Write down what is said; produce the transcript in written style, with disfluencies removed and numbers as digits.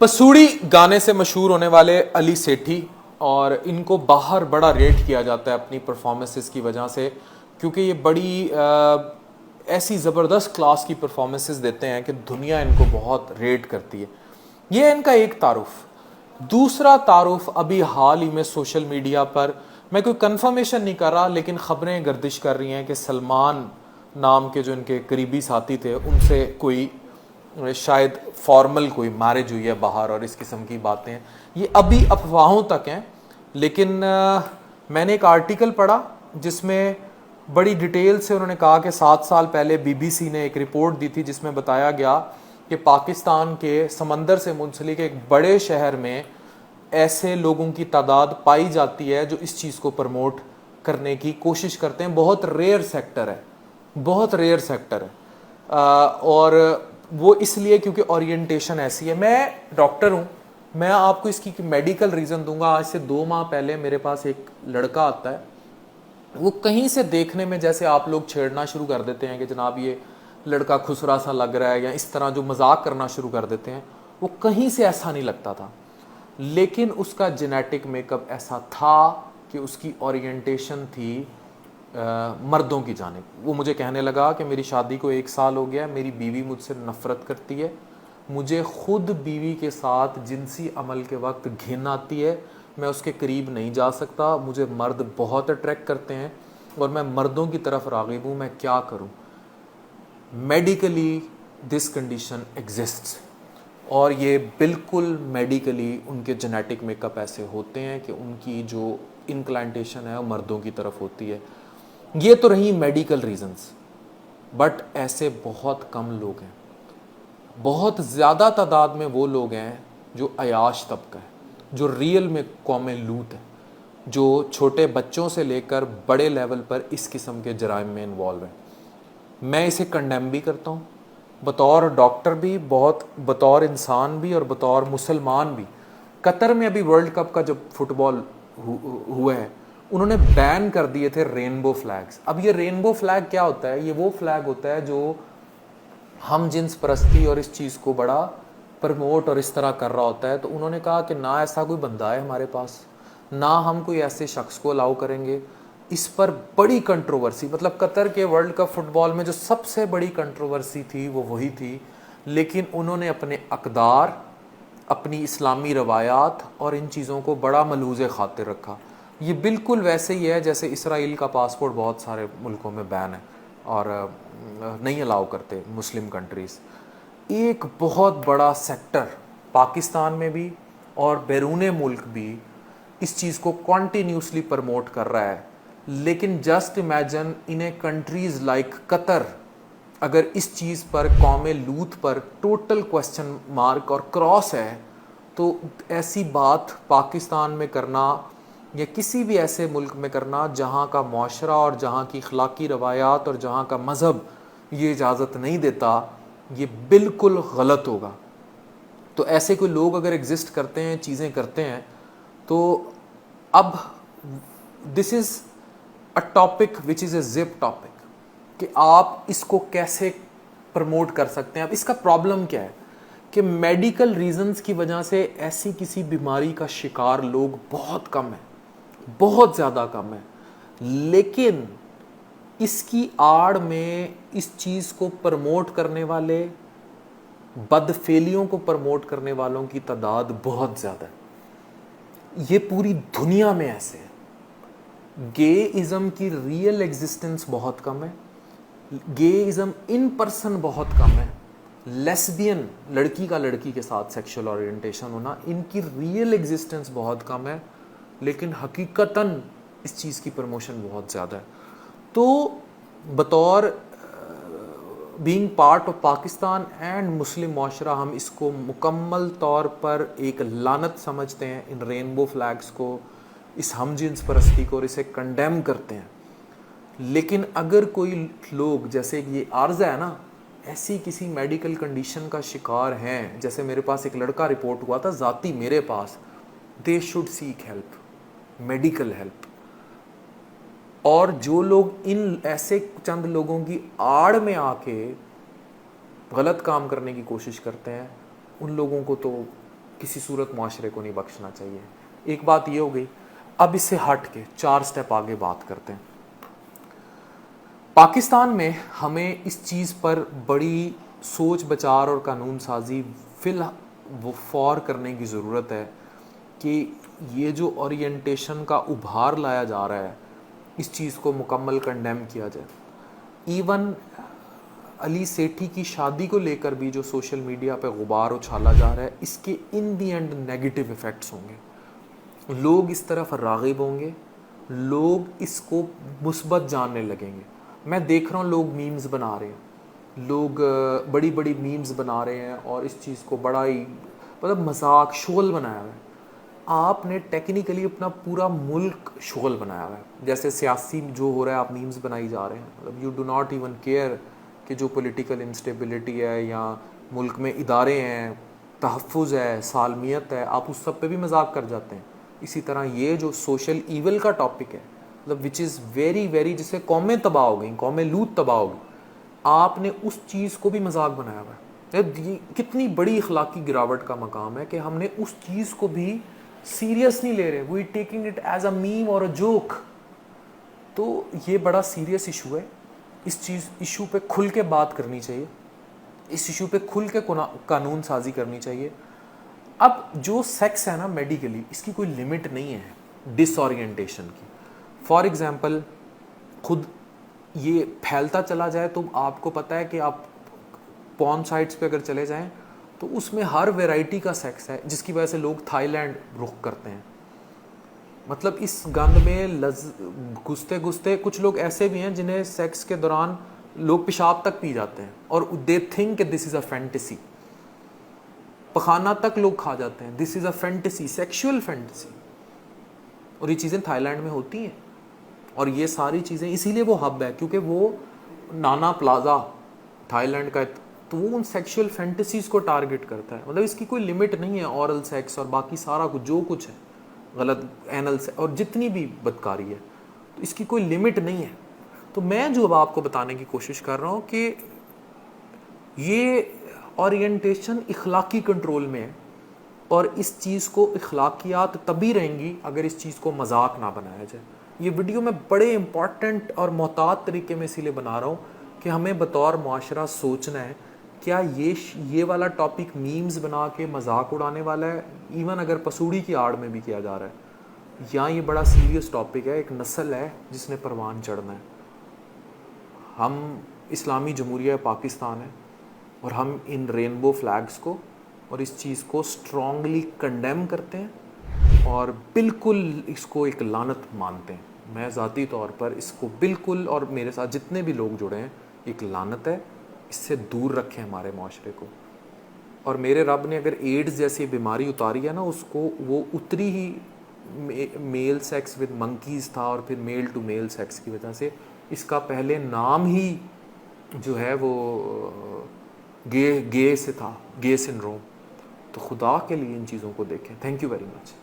पसूड़ी गाने से मशहूर होने वाले अली सेठी, और इनको बाहर बड़ा रेट किया जाता है अपनी परफॉर्मेंसेस की वजह से, क्योंकि ये बड़ी ऐसी ज़बरदस्त क्लास की परफॉर्मेंसेस देते हैं कि दुनिया इनको बहुत रेट करती है। ये है इनका एक तारुफ। दूसरा तारुफ अभी हाल ही में सोशल मीडिया पर, मैं कोई कंफर्मेशन नहीं कर रहा लेकिन ख़बरें गर्दिश कर रही हैं कि सलमान नाम के जो इनके करीबी साथी थे उनसे कोई शायद फॉर्मल कोई मैरिज हुई है बाहर, और इस किस्म की बातें ये अभी अफवाहों तक हैं। लेकिन मैंने एक आर्टिकल पढ़ा जिसमें बड़ी डिटेल से उन्होंने कहा कि 7 साल पहले बीबीसी ने एक रिपोर्ट दी थी जिसमें बताया गया कि पाकिस्तान के समंदर से मुंसलिक एक बड़े शहर में ऐसे लोगों की तादाद पाई जाती है जो इस चीज़ को प्रमोट करने की कोशिश करते हैं। बहुत रेयर सेक्टर है, बहुत रेयर सेक्टर है। और वो इसलिए क्योंकि ओरिएंटेशन ऐसी है। मैं डॉक्टर हूँ, मैं आपको इसकी मेडिकल रीज़न दूंगा। आज से 2 माह पहले मेरे पास एक लड़का आता है, वो कहीं से देखने में जैसे आप लोग छेड़ना शुरू कर देते हैं कि जनाब ये लड़का खुसरा सा लग रहा है, या इस तरह जो मजाक करना शुरू कर देते हैं, वो कहीं से ऐसा नहीं लगता था। लेकिन उसका जेनेटिक मेकअप ऐसा था कि उसकी ओरिएंटेशन थी मर्दों की जानिब। वो मुझे कहने लगा कि मेरी शादी को 1 साल हो गया, मेरी बीवी मुझसे नफ़रत करती है, मुझे खुद बीवी के साथ जिनसी अमल के वक्त घिन आती है, मैं उसके करीब नहीं जा सकता, मुझे मर्द बहुत अट्रैक्ट करते हैं और मैं मर्दों की तरफ राग़िब हूँ, मैं क्या करूँ। मेडिकली दिस कंडीशन एग्जिस्ट्स, और ये बिल्कुल मेडिकली उनके जेनेटिक मेकअप ऐसे होते हैं कि उनकी जो इंक्लाइंटेशन है वो मर्दों की तरफ होती है। ये तो रही मेडिकल रीजंस, बट ऐसे बहुत कम लोग हैं। बहुत ज़्यादा तादाद में वो लोग हैं जो अयाश तबका है, जो रियल में कौम लूत है, जो छोटे बच्चों से लेकर बड़े लेवल पर इस किस्म के जराइम में इन्वॉल्व हैं। मैं इसे कंडेम भी करता हूँ, बतौर डॉक्टर भी, बहुत बतौर इंसान भी, और बतौर मुसलमान भी। कतर में अभी वर्ल्ड कप का जब फुटबॉल हुआ है, उन्होंने बैन कर दिए थे रेनबो फ्लैग्स। अब ये रेनबो फ्लैग क्या होता है? ये वो फ्लैग होता है जो हम जिन्स परस्ती और इस चीज़ को बड़ा प्रमोट और इस तरह कर रहा होता है। तो उन्होंने कहा कि ना ऐसा कोई बंदा है हमारे पास, ना हम कोई ऐसे शख्स को अलाउ करेंगे। इस पर बड़ी कंट्रोवर्सी, मतलब कतर के वर्ल्ड कप फुटबॉल में जो सबसे बड़ी कंट्रोवर्सी थी वो वही थी। लेकिन उन्होंने अपने अक़दार, अपनी इस्लामी रवायात और इन चीज़ों को बड़ा मलूज़ खातिर रखा। ये बिल्कुल वैसे ही है जैसे इसराइल का पासपोर्ट बहुत सारे मुल्कों में बैन है और नहीं अलाउ करते मुस्लिम कंट्रीज़। एक बहुत बड़ा सेक्टर पाकिस्तान में भी और बैरून मुल्क भी इस चीज़ को कॉन्टीन्यूसली प्रमोट कर रहा है। लेकिन just imagine in A countries like Qatar, अगर इस चीज़ पर, कौम लूत पर टोटल क्वेश्चन मार्क और क्रॉस है, तो ऐसी बात पाकिस्तान में करना या किसी भी ऐसे मुल्क में करना जहाँ का माशरा और जहाँ की अखलाकी रवायात और जहाँ का मज़हब ये इजाज़त नहीं देता, ये बिल्कुल गलत होगा। तो ऐसे कोई लोग अगर एग्जिस्ट करते हैं, चीज़ें करते हैं, तो अब this is a topic which is a zip topic कि आप इसको कैसे प्रमोट कर सकते हैं। अब इसका प्रॉब्लम क्या है कि मेडिकल रीजंस की वजह से ऐसी किसी बीमारी का शिकार लोग बहुत कम है, बहुत ज़्यादा कम है। लेकिन इसकी आड़ में इस चीज़ को प्रमोट करने वाले, बदफेलियों को प्रमोट करने वालों की तादाद बहुत ज़्यादा है। ये पूरी दुनिया में ऐसे है। गेइज़म की रियल एग्जिस्टेंस बहुत कम है, गेइज़म इन पर्सन बहुत कम है, लेस्बियन, लड़की का लड़की के साथ सेक्सुअल ओरिएंटेशन होना, इनकी रियल एग्जिस्टेंस बहुत कम है, लेकिन हकीकतन इस चीज़ की प्रमोशन बहुत ज़्यादा है। तो बतौर being part of Pakistan and मुस्लिम माशरा हम इसको मुकम्मल तौर पर एक लानत समझते हैं, इन रेनबो फ्लैग्स को, इस हम जिन्स परस्ती को, और इसे कंडेम करते हैं। लेकिन अगर कोई लोग, जैसे ये आर्जा है ना, ऐसी किसी मेडिकल कंडीशन का शिकार हैं, जैसे मेरे पास एक लड़का रिपोर्ट हुआ था ज़ाती मेरे पास, they should seek help, medical help. और जो लोग इन ऐसे चंद लोगों की आड़ में आके गलत काम करने की कोशिश करते हैं, उन लोगों को तो किसी सूरत माशरे को नहीं बख्शना चाहिए। एक बात ये हो गई। अब इससे हट के 4 स्टेप आगे बात करते हैं। पाकिस्तान में हमें इस चीज़ पर बड़ी सोच विचार और कानून साजी फौर करने की ज़रूरत है कि ये जो ओरिएंटेशन का उभार लाया जा रहा है, इस चीज़ को मुकम्मल कंडेम किया जाए। इवन अली सेठी की शादी को लेकर भी जो सोशल मीडिया पे गुबार उछाला जा रहा है, इसके इन दी एंड नेगेटिव इफ़ेक्ट्स होंगे। लोग इस तरफ राग़िब होंगे, लोग इसको मुस्बत जानने लगेंगे। मैं देख रहा हूँ लोग मीम्स बना रहे हैं, लोग बड़ी बड़ी मीम्स बना रहे हैं और इस चीज़ को बड़ा ही मतलब मजाक शोल बनाया हुआ है। आपने टेक्निकली अपना पूरा मुल्क शोल बनाया हुआ है। जैसे सियासी जो हो रहा है, आप मीम्स बनाई जा रहे हैं। मतलब you do not even care कि जो पॉलिटिकल इंस्टेबिलिटी है या मुल्क में इदारे हैं, तहफ़्फ़ुज़ है, सालमियत है, आप उस सब पे भी मजाक कर जाते हैं। इसी तरह ये जो सोशल ईवल का टॉपिक है, मतलब विच इज़ वेरी वेरी, जिससे कौमें तबाह हो गई, कौमें लूट तबाह हो गई, आपने उस चीज़ को भी मजाक बनाया हुआ है। ये कितनी बड़ी अखलाकी गिरावट का मकाम है कि हमने उस चीज़ को भी सीरियस नहीं ले रहे, we taking it as a meme और अ जोक। तो ये बड़ा सीरियस इशू है। इस इशू पे खुल के बात करनी चाहिए, इस इशू पे खुल के कानून साजी करनी चाहिए। अब जो सेक्स है ना मेडिकली, इसकी कोई लिमिट नहीं है डिसओरिएंटेशन की। फॉर एग्जांपल खुद ये फैलता चला जाए तो आपको पता है कि आप पॉर्न साइट्स पे अगर चले जाएं तो उसमें हर वैरायटी का सेक्स है, जिसकी वजह से लोग थाईलैंड रुख करते हैं। मतलब इस गंद में घुसते घुसते कुछ लोग ऐसे भी हैं जिन्हें सेक्स के दौरान लोग पेशाब तक पी जाते हैं और they think this is a fantasy. पखाना तक लोग खा जाते हैं, this is a fantasy, sexual fantasy. और ये चीज़ें थाईलैंड में होती हैं। और ये सारी चीज़ें इसीलिए वो हब है, क्योंकि वो नाना प्लाजा थाईलैंड का, तो वो उन सेक्सुअल फैंटेसीज़ को टारगेट करता है। मतलब इसकी कोई लिमिट नहीं है। ऑरल सेक्स और बाकी सारा कुछ जो कुछ है गलत, एनल से और जितनी भी बदकारी है, तो इसकी कोई लिमिट नहीं है। तो मैं जो अब आपको बताने की कोशिश कर रहा हूँ कि ये ओरिएंटेशन इखलाकी कंट्रोल में है और इस चीज़ को इखलाकियात तभी रहेंगी अगर इस चीज़ को मजाक ना बनाया जाए। ये वीडियो मैं बड़े इंपॉर्टेंट और मोहतात तरीके में इसीलिए बना रहा हूँ कि हमें बतौर मुआशरा सोचना है, क्या ये वाला टॉपिक मीम्स बना के मजाक उड़ाने वाला है, इवन अगर पसूड़ी की आड़ में भी किया जा रहा है, या ये बड़ा सीरियस टॉपिक है, एक नस्ल है जिसने परवान चढ़ना है। हम इस्लामी जमहूरिया पाकिस्तान है और हम इन रेनबो फ्लैग्स को और इस चीज़ को स्ट्रॉन्गली कंडेम करते हैं और बिल्कुल इसको एक लानत मानते हैं। मैं ज़ाती तौर पर इसको बिल्कुल, और मेरे साथ जितने भी लोग जुड़े हैं, एक लानत है। इससे दूर रखें हमारे माशरे को। और मेरे रब ने अगर एड्स जैसी बीमारी उतारी है ना, उसको वो उतरी ही मेल सेक्स विद मंकीज़ था और फिर मेल टू मेल सेक्स की वजह से इसका पहले नाम ही जो है वो गे से था, गे सिंड्रोम। तो खुदा के लिए इन चीज़ों को देखें। Thank you very much.